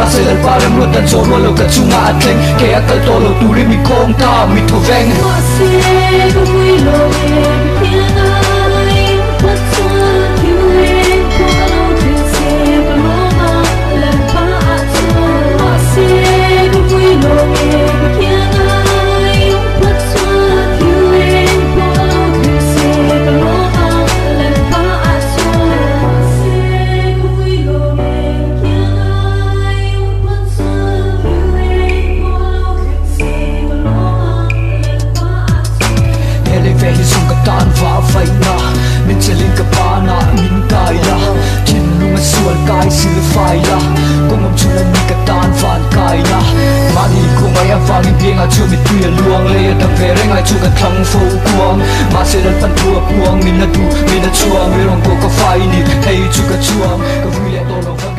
masih dan paling lu dan solo lo ke cuma atleng kayak akal tolo turi mi kong ta mi to veng masih gue lo tan va vai na min cheling ka pana min kai la chin lunga sual kai sil fai la kongom chula mi ka tan van kai la mani ko ngai avang in pianga chu mi tuya luang le da vere ngai chu ka thang fo kuang ma se dan pan tua kuang min na tu min na chuang mi rong ko ka fai ni hey chu ka chuang ka vui le to lo